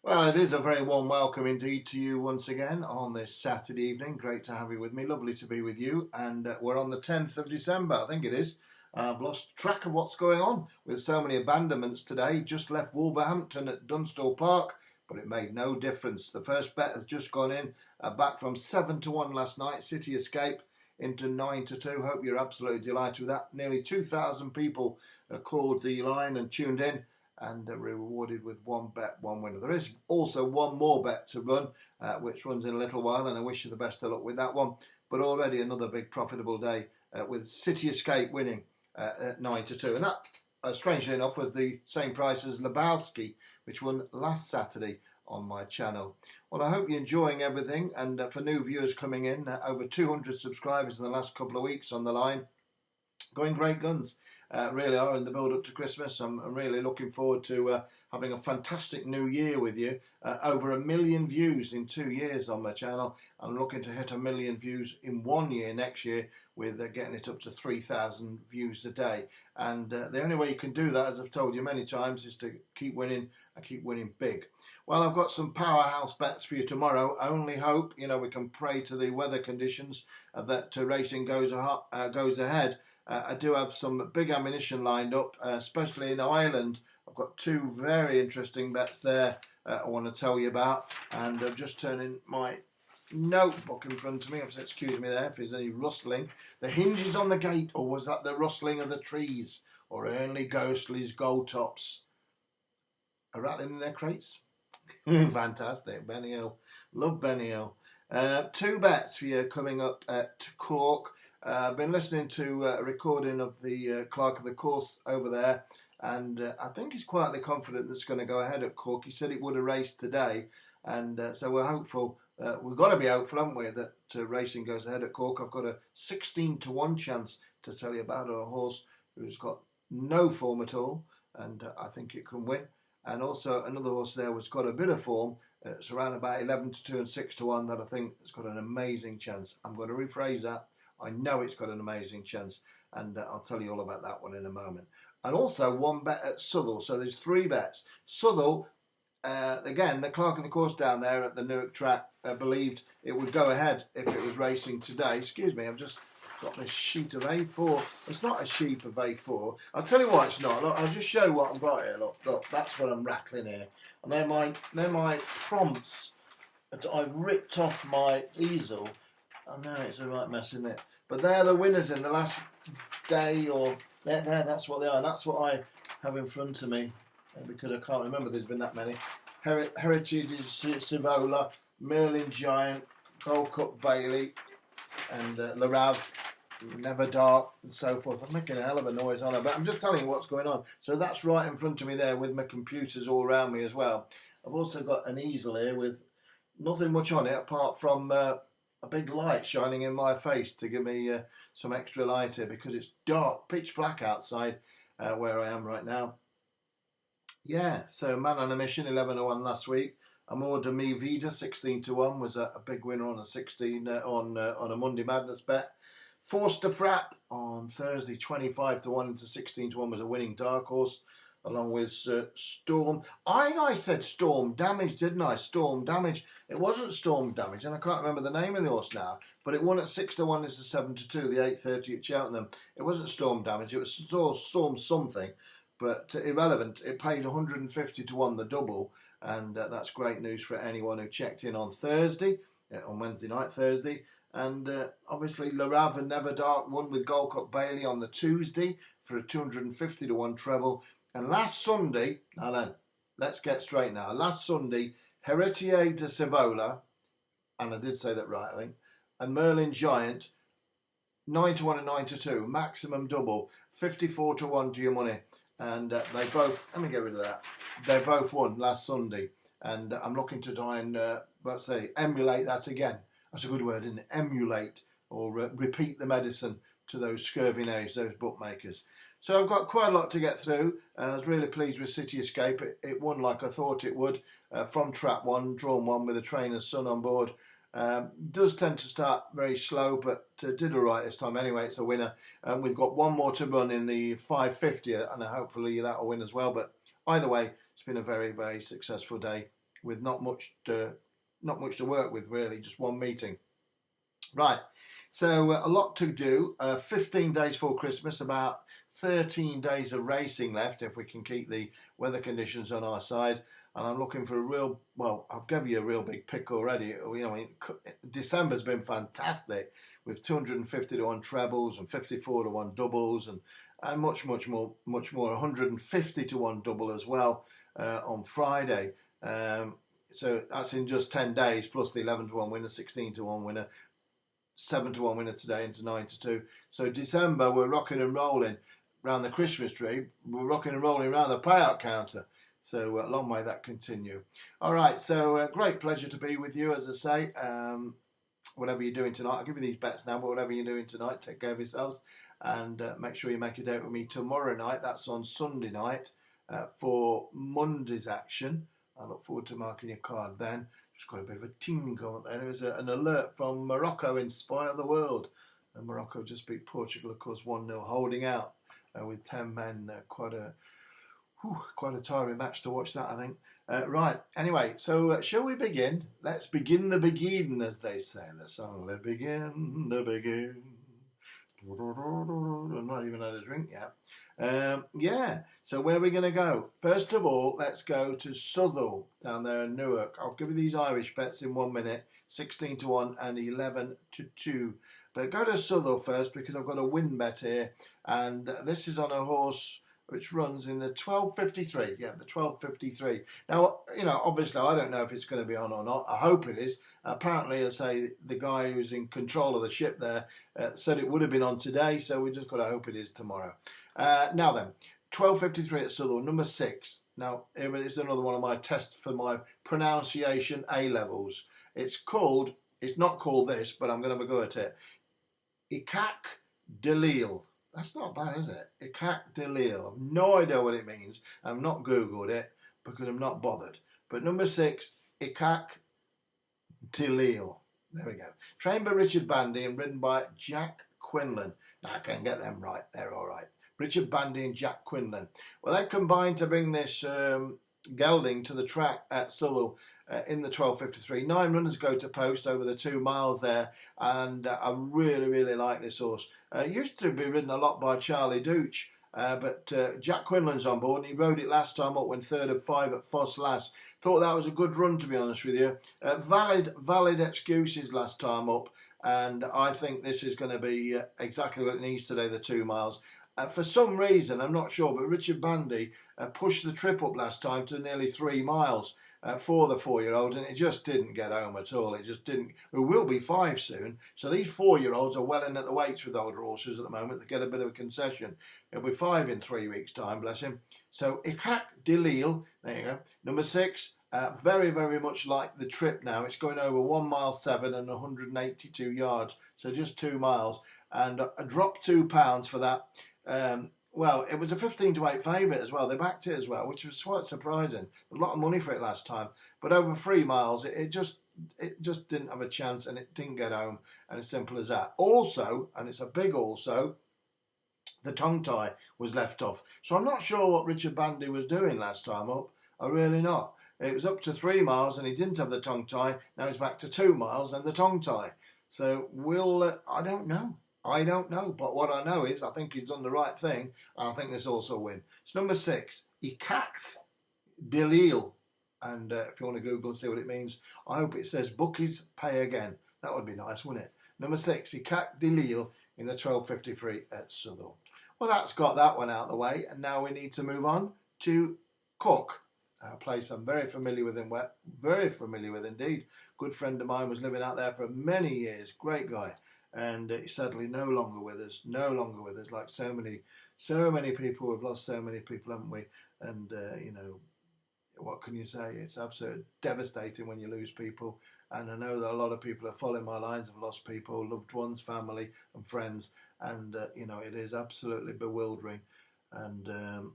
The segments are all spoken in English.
Well, it is a very warm welcome indeed to you once again on this Saturday evening. Great to have you with me. Lovely to be with you. And we're on the 10th of December, I think it is. I've lost track of what's going on with so many abandonments today. Just left Wolverhampton at Dunstall Park, but it made no difference. The first bet has just gone in, back from 7-1 last night. City Escape into 9-2. Hope you're absolutely delighted with that. Nearly 2,000 people called the line and tuned in, and rewarded with one bet, one winner. There is also one more bet to run, which runs in a little while, and I wish you the best of luck with that one. But already another big profitable day with City Escape winning at 9-2. And that, strangely enough, was the same price as Lebowski, which won last Saturday on my channel. Well, I hope you're enjoying everything, and for new viewers coming in, over 200 subscribers in the last couple of weeks on the line. Going great guns. Really are in the build up to Christmas. I'm really looking forward to having a fantastic new year with you. Over 1 million views in 2 years on my channel. I'm looking to hit 1 million views in 1 year next year, with getting it up to 3,000 views a day. And the only way you can do that, as I've told you many times, is to keep winning and keep winning big. Well, I've got some powerhouse bets for you tomorrow. I only hope, we can pray to the weather conditions that racing goes ahead. I do have some big ammunition lined up, especially in Ireland. I've got 2 very interesting bets there I want to tell you about. And I'm just turning my notebook in front of me. Excuse me there if there's any rustling. The hinges on the gate, or was that the rustling of the trees? Or only Ghostly's gold tops are rattling in their crates? Fantastic. Benny Hill. Love Benny Hill. 2 bets for you coming up at Cork. I've been listening to a recording of the clerk of the course over there, and I think he's quietly confident that it's going to go ahead at Cork. He said it would have raced today, and so we're hopeful. We've got to be hopeful, haven't we, that racing goes ahead at Cork. I've got a 16-1 chance to tell you about a horse who's got no form at all, and I think it can win. And also another horse there who's got a bit of form. It's around about 11-2 and 6-1 that I think has got an amazing chance. I'm going to rephrase that. I know it's got an amazing chance, and I'll tell you all about that one in a moment. And also 1 bet at Southwell, so there's 3 bets. Southwell, again, the clerk of the course down there at the Newark track believed it would go ahead if it was racing today. Excuse me, I've just got this sheet of A4. It's not a sheet of A4. I'll tell you why it's not. Look, I'll just show you what I've got here. Look, that's what I'm rattling here. And they're my prompts that I've ripped off my easel. I know it's a right mess, isn't it? But they're the winners in the last day, or there. That's what they are. That's what I have in front of me, because I can't remember. There's been that many. Heritage Sivola, Merlin Giant, Gold Cup Bailey, and Le Rave, Never Dark, and so forth. I'm making a hell of a noise on it, but I'm just telling you what's going on. So that's right in front of me there, with my computers all around me as well. I've also got an easel here with nothing much on it apart from a big light shining in my face to give me some extra light here, because it's dark, pitch black outside where I am right now. Yeah, so Man on a Mission, 11-1 last week. Amor de Mi Vida, 16-1, was a big winner on a 16 on a Monday Madness bet. Forster Frap on Thursday, 25-1 into 16-1, was a winning dark horse, along with Storm. I said Storm Damage, didn't I? Storm Damage. It wasn't Storm Damage, and I can't remember the name of the horse now, but it won at 6-1 as a 7-2, the 8:30 at Cheltenham. It wasn't Storm Damage, it was Storm something, but irrelevant. It paid 150-1 the double, and that's great news for anyone who checked in on Thursday, on Wednesday night, Thursday. And obviously Le Rave and Never Dark won with Gold Cup Bailey on the Tuesday for a 250-1 treble. And last Sunday, now then, let's get straight now. Last Sunday, Heritier de Sivola, and I did say that right, I think, and Merlin Giant, 9-1 and 9-2, maximum double, 54-1 to your money. And they both, let me get rid of that, they both won last Sunday. And I'm looking to try and, let's say, emulate that again. That's a good word, isn't it? Emulate, or repeat the medicine to those scurvy knaves, those bookmakers. So I've got quite a lot to get through. I was really pleased with City Escape. It won like I thought it would, from trap 1, drawn 1 with a trainer's son on board. Does tend to start very slow, but did all right this time anyway. It's a winner. We've got 1 more to run in the 550, and hopefully that'll win as well. But either way, it's been a very, very successful day with not much to work with really, just one meeting. Right, so a lot to do. 15 days for Christmas, about 13 days of racing left if we can keep the weather conditions on our side. And I'm looking for a real, well, I've given you a real big pick already. You know, December's been fantastic with 250 to 1 trebles and 54 to 1 doubles and much more, 150 to 1 double as well on Friday. So that's in just 10 days, plus the 11 to 1 winner, 16 to 1 winner, 7 to 1 winner today into 9 to 2. So December, we're rocking and rolling around the Christmas tree. We're rocking and rolling around the payout counter. So long may that continue. All right, so great pleasure to be with you, as I say. Whatever you're doing tonight, I'll give you these bets now, but whatever you're doing tonight, take care of yourselves. And make sure you make a date with me tomorrow night. That's on Sunday night for Monday's action. I look forward to marking your card then. Just got a bit of a ting on it then. It was an alert from Morocco, Inspire the World. And Morocco just beat Portugal, of course, 1-0, holding out with 10 men. Quite a tiring match to watch that, I think. Right, anyway, so shall we begin? Let's begin the begin, as they say in the song. Let's begin the begin. I'm not even had a drink yet. Yeah, so where are we going to go? First of all, let's go to Southall down there in Newark. I'll give you these Irish bets in 1 minute, 16 to 1 and 11 to 2. But go to Southall first because I've got a win bet here. And this is on a horse which runs in the 12.53. Yeah, the 12.53. Now, you know, obviously I don't know if it's going to be on or not. I hope it is. Apparently, I say the guy who's in control of the ship there said it would have been on today, so we just got to hope it is tomorrow. Now then, 12.53 at Southall, number 6. Now, here is another one of my tests for my pronunciation A-levels. It's not called this, but I'm going to have a go at it. Ikak Delil. That's not bad, is it? Ikak Delil. I've no idea what it means. I've not Googled it because I'm not bothered. But number 6, Ikak Delil. There we go. Trained by Richard Bandy and ridden by Jack Quinlan. Now I can get them right. They're all right. Richard Bandy and Jack Quinlan. Well, they combined to bring this gelding to the track at Southall in the 12.53. 9 runners go to post over the 2 miles there, and I really like this horse. Used to be ridden a lot by Charlie Dooch, but Jack Quinlan's on board, and he rode it last time up when 3rd of 5 at Foss last. Thought that was a good run, to be honest with you. Valid excuses last time up, and I think this is going to be exactly what it needs today, the 2 miles. For some reason, I'm not sure, but Richard Bandy pushed the trip up last time to nearly 3 miles for the 4-year-old, and it just didn't get home at all. It just didn't. It will be 5 soon, so these 4-year-olds are well in at the weights with older horses at the moment. They get a bit of a concession. It'll be 5 in 3 weeks' time, bless him. So Ikak Delil, there you go, number 6. Very much like the trip now. It's going over 1 mile 7 and 182 yards, so just 2 miles, and I dropped £2 for that. Well, it was a 15 to 8 favourite as well. They backed it as well, which was quite surprising. A lot of money for it last time, but over 3 miles, it just didn't have a chance, and it didn't get home. And as simple as that. Also, and it's a big also, the tongue tie was left off. So I'm not sure what Richard Bandy was doing last time up. I'm really not. It was up to 3 miles, and he didn't have the tongue tie. Now he's back to 2 miles and the tongue tie. So I don't know. But what I know is I think he's done the right thing, and I think this also win. It's number 6, Ikak Delil. And if you want to Google and see what it means, I hope it says bookies pay again. That would be nice, wouldn't it? Number 6, Ikak Delil in the 12.53 at Southall. Well, that's got that one out of the way, and now we need to move on to Cook, a place I'm very familiar with indeed. Good friend of mine, was living out there for many years. Great guy. And he's sadly no longer with us, like so many people. We've lost so many people, haven't we? And, you know, what can you say? It's absolutely devastating when you lose people. And I know that a lot of people are following my lines, have lost people, loved ones, family and friends. And, you know, it is absolutely bewildering. And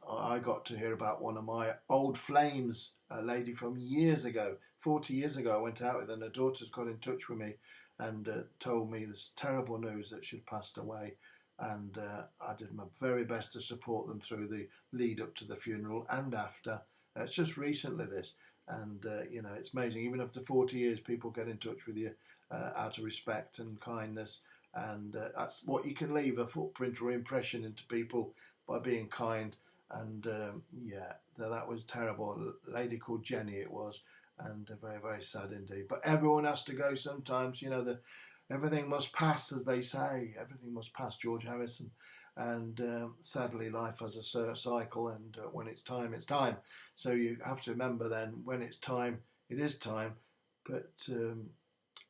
I got to hear about one of my old flames, a lady from years ago, 40 years ago. I went out with her, and her daughters got in touch with me and told me this terrible news that she'd passed away. And I did my very best to support them through the lead up to the funeral and after. It's just recently this. And you know, it's amazing. Even after 40 years, people get in touch with you out of respect and kindness, and that's what you can leave a footprint or impression into people by being kind. And yeah, that was terrible. A lady called Jenny it was, and very, very sad indeed. But everyone has to go sometimes. You know, everything must pass, as they say. Everything must pass, George Harrison. And sadly, life has a cycle, and when it's time, it's time. So you have to remember then, when it's time, it is time. But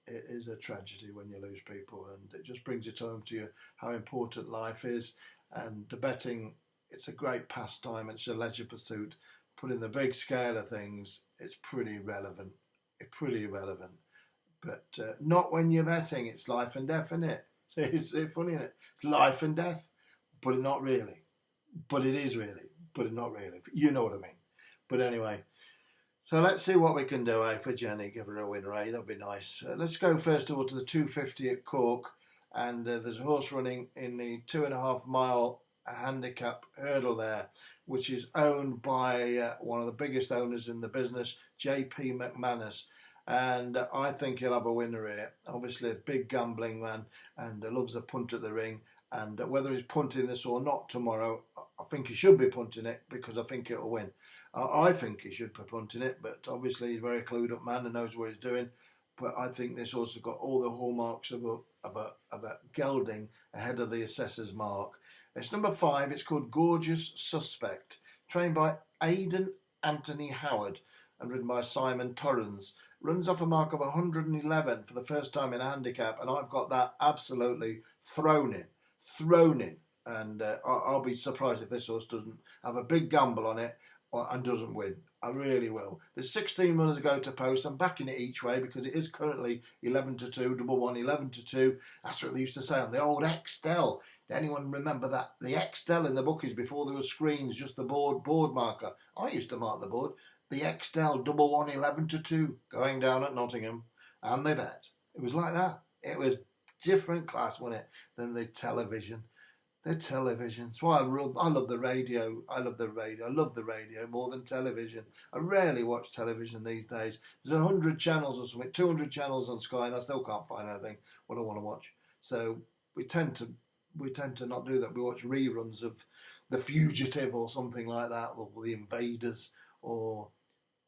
it is a tragedy when you lose people, and it just brings it home to you how important life is. And the betting, it's a great pastime, it's a leisure pursuit. Put in the big scale of things, it's pretty relevant. It's pretty irrelevant. But not when you're betting, it's life and death, isn't it? So it's funny, isn't it? It's life and death. But not really. But it is really. But not really. You know what I mean. But anyway, so let's see what we can do, for Jenny. Give her a winner, That'd be nice. Let's go first of all to the 250 at Cork. And there's a horse running in the 2.5 mile handicap hurdle there, which is owned by one of the biggest owners in the business, J.P. McManus. And I think he'll have a winner here. Obviously, a big gambling man, and loves a punt at the ring. And whether he's punting this or not tomorrow, I think he should be punting it, because I think it'll win. I think he should be punting it, but obviously he's a very clued up man and knows what he's doing. But I think this also got all the hallmarks of a gelding ahead of the assessor's mark. It's number 5. It's called Gorgeous Suspect, trained by Aidan Anthony Howard and ridden by Simon Torrens. Runs off a mark of 111 for the first time in a handicap, and I've got that absolutely thrown in. And I'll be surprised if this horse doesn't have a big gamble on it and doesn't win. I really will. There's 16 runners to go to post. I'm backing it each way because it is currently 11-2, double one, 11-2. That's what they used to say on the old Excel. Did anyone remember that? The Excel in the bookies before there were screens, just the board marker. I used to mark the board. The Excel, double one, 11-2, going down at Nottingham, and they bet. It was like that. It was different class, wasn't it, than the television. The television. That's why I love the radio. I love the radio more than television. I rarely watch television these days. There's 100 channels or something, 200 channels on Sky, and I still can't find anything what I want to watch. So we tend to not do that. We watch reruns of The Fugitive or something like that, or The Invaders, or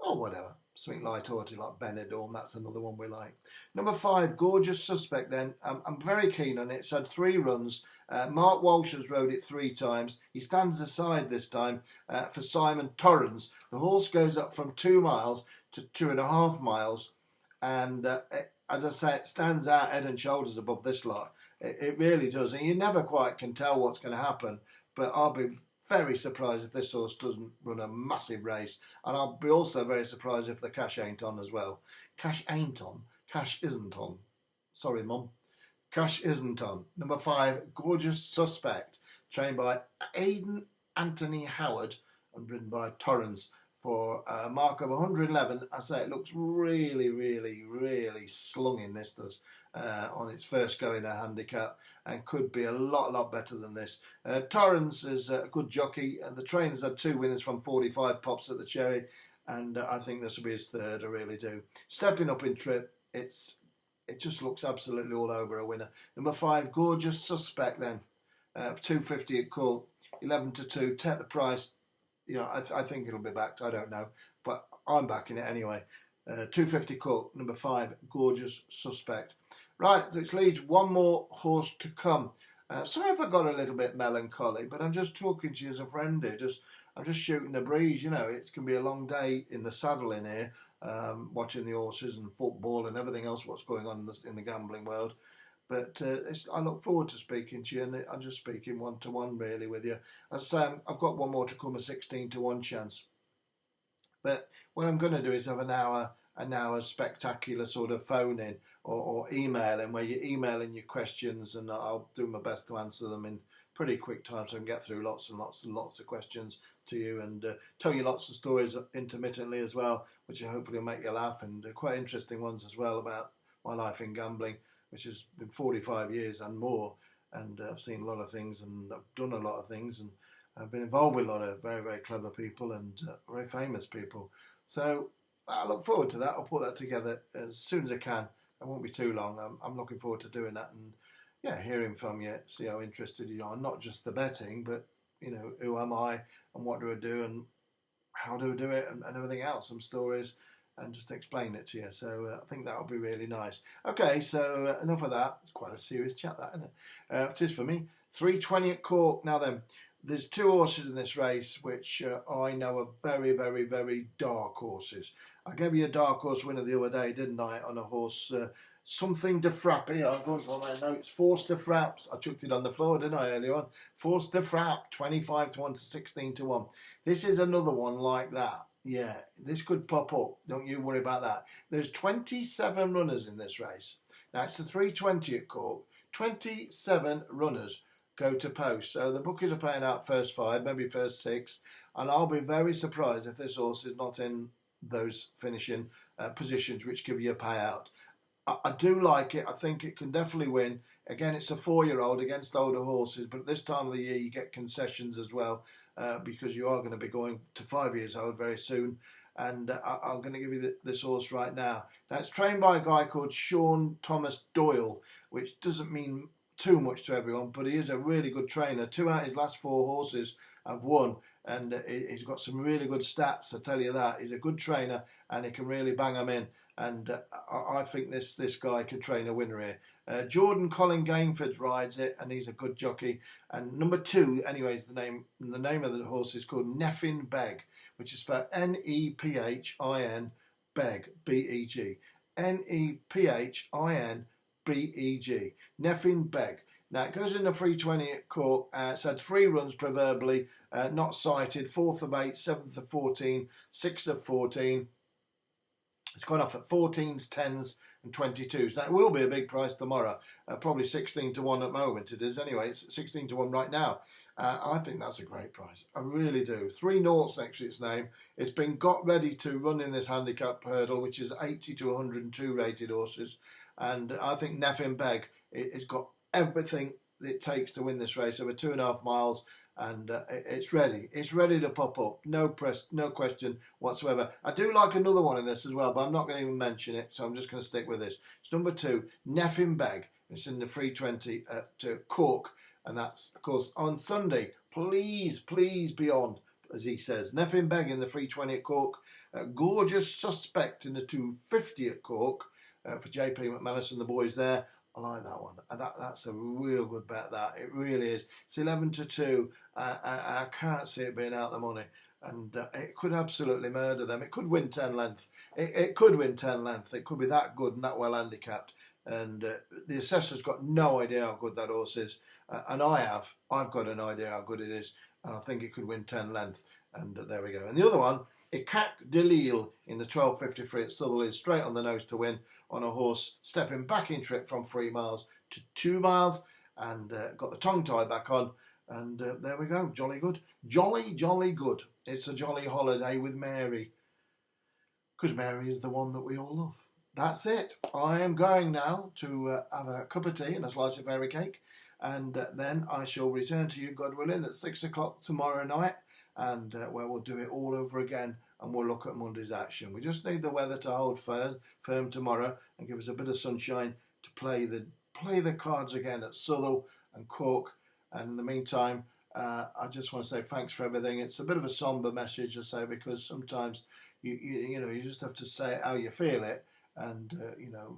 whatever. Something light-hearted like Benidorm, that's another one we like. Number 5, Gorgeous Suspect then. I'm very keen on it. It's had 3 runs. Mark Walsh has rode it 3 times. He stands aside this time for Simon Torrens. The horse goes up from 2 miles to 2.5 miles. And as I say, it stands out head and shoulders above this lot. It really does. And you never quite can tell what's going to happen. But I'll be very surprised if this horse doesn't run a massive race. And I'll be also very surprised if the cash ain't on as well. Cash ain't on. Cash isn't on. Sorry, Mum. Cash isn't on. Number 5, Gorgeous Suspect, trained by Aidan Anthony Howard and ridden by Torrens for a mark of 111. I say it looks really, really, really slung in, this does, on its first go in a handicap, and could be a lot better than this. Torrens is a good jockey, and the trainer's had 2 winners from 45 pops at the Cherry, and I think this will be his 3rd, I really do. Stepping up in trip, it just looks absolutely all over a winner. Number 5, Gorgeous Suspect then, 250 at Cork, 11-2, take the price. You know, I think it'll be backed, I don't know, but I'm backing it anyway. 250 Cork, number 5, Gorgeous Suspect. Right, which leaves one more horse to come. Sorry if I got a little bit melancholy, but I'm just talking to you as a friend here. I'm just shooting the breeze, you know. It can be a long day in the saddle in here, watching the horses and football and everything else what's going on in the gambling world. But I look forward to speaking to you, and I'm just speaking one-to-one really with you. As I say, I've got one more to come, a 16-1 chance. But what I'm going to do is have an hour spectacular sort of phone in or emailing, where you email in your questions, and I'll do my best to answer them in pretty quick time, so I can get through lots and lots of questions to you, and tell you lots of stories intermittently as well, which hopefully will make you laugh, and quite interesting ones as well about my life in gambling, which has been 45 years and more, and I've seen a lot of things, and I've done a lot of things, and I've been involved with a lot of very, very clever people and very famous people. So I look forward to that. I'll put that together as soon as I can. It won't be too long. I'm looking forward to doing that, and yeah, hearing from you, see how interested you are, not just the betting, but who am I and what do I do and how do I do it and everything else, some stories, and just explain it to you. So I think that would be really nice. Okay, so enough of that. It's quite a serious chat, that, isn't it? It is for me. 3:20 at Cork. Now then, there's two horses in this race which I know are very, very, very dark horses. I gave you a dark horse winner the other day, didn't I, on a horse, something to Frap. Here, I've gone on my notes. Forced to Fraps. I chucked it on the floor, didn't I, earlier on? Forced to Frap, 25 to 1 to 16 to 1. This is another one like that. Yeah, this could pop up. Don't you worry about that. There's 27 runners in this race. Now, it's the 3:20 at Cork. 27 runners go to post. So the bookies are paying out first 5, maybe first 6. And I'll be very surprised if this horse is not in those finishing positions which give you a payout. I do like it. I think it can definitely win. Again, it's a 4-year-old against older horses, but at this time of the year you get concessions as well because you are going to be going to 5 years old very soon. And I'm going to give you this horse right now. Now, it's trained by a guy called Sean Thomas Doyle, which doesn't mean too much to everyone, but he is a really good trainer. 2 out of his last 4 horses have won, and he's got some really good stats, I tell you that. He's a good trainer, and he can really bang them in. And I think this guy could train a winner here. Jordan Colin Gainford rides it, and he's a good jockey. And number 2, anyways, the name of the horse is called Nephin Beg, which is spelled Nephin Beg, B-E-G. Nephin B-E-G. Nephin Beg. Now, it goes in the 3:20 at Cork. It's had 3 runs, proverbially, not cited. 4th of 8, 7th of 14, 6th of 14. It's gone off at 14s, 10s and 22s. Now, it will be a big price tomorrow. Probably 16 to 1 at the moment it is. Anyway, it's 16 to 1 right now. I think that's a great price. I really do. 3 noughts next to its name. It's been got ready to run in this handicap hurdle, which is 80 to 102 rated horses. And I think Nephin Beg has got everything it takes to win this race over 2.5 miles. And it's ready. It's ready to pop up. No question whatsoever. I do like another one in this as well, but I'm not going to even mention it, so I'm just going to stick with this. It's number 2, Nephin Beg. It's in the 3:20 at Cork, and that's, of course, on Sunday. Please be on, as he says. Nephin Beg in the 3:20 at Cork. Gorgeous Suspect in the 2:50 at Cork for JP McManus and the boys there. I like that one. That's a real good bet, that. It really is. It's 11 to 2. I can't see it being out the money. And it could absolutely murder them. It could win 10 length. It could win 10 length. It could be that good and that well handicapped. And the assessor's got no idea how good that horse is. And I've got an idea how good it is. And I think it could win 10 length. And there we go. And the other one, Ikak Delil in the 12:53 at Sutherland, straight on the nose to win on a horse stepping back in trip from 3 miles to 2 miles, and got the tongue tie back on, and there we go. Jolly good. Jolly good. It's a jolly holiday with Mary, because Mary is the one that we all love. That's it. I am going now to have a cup of tea and a slice of fairy cake, and then I shall return to you, God willing, at 6 o'clock tomorrow night, and where we'll do it all over again, and we'll look at Monday's action. We just need the weather to hold firm tomorrow and give us a bit of sunshine to play the cards again at Southall and Cork. And in the meantime, I just want to say thanks for everything. It's a bit of a somber message, I say, because sometimes you just have to say how you feel it. And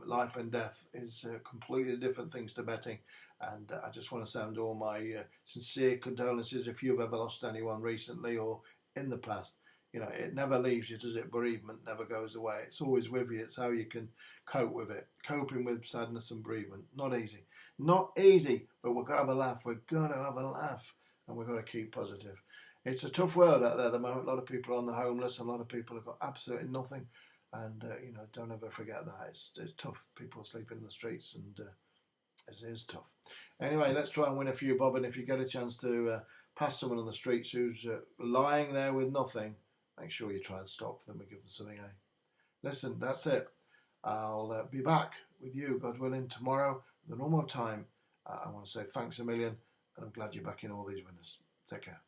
life and death is completely different things to betting. And I just want to send all my sincere condolences if you've ever lost anyone recently or in the past. It never leaves you, does it? Bereavement never goes away. It's always with you. It's how you can cope with it. Coping with sadness and bereavement. Not easy. Not easy, but we've got to have a laugh. We've got to have a laugh. And we've got to keep positive. It's a tough world out there at the moment. A lot of people are on the homeless. A lot of people have got absolutely nothing. And, don't ever forget that. It's tough. People sleep in the streets, and it is tough. Anyway, let's try and win a few bob. And if you get a chance to pass someone on the streets who's lying there with nothing, make sure you try and stop them and give them something. Listen, that's it. I'll be back with you, God willing, tomorrow, the normal time. I want to say thanks a million, and I'm glad you're back in all these winners. Take care.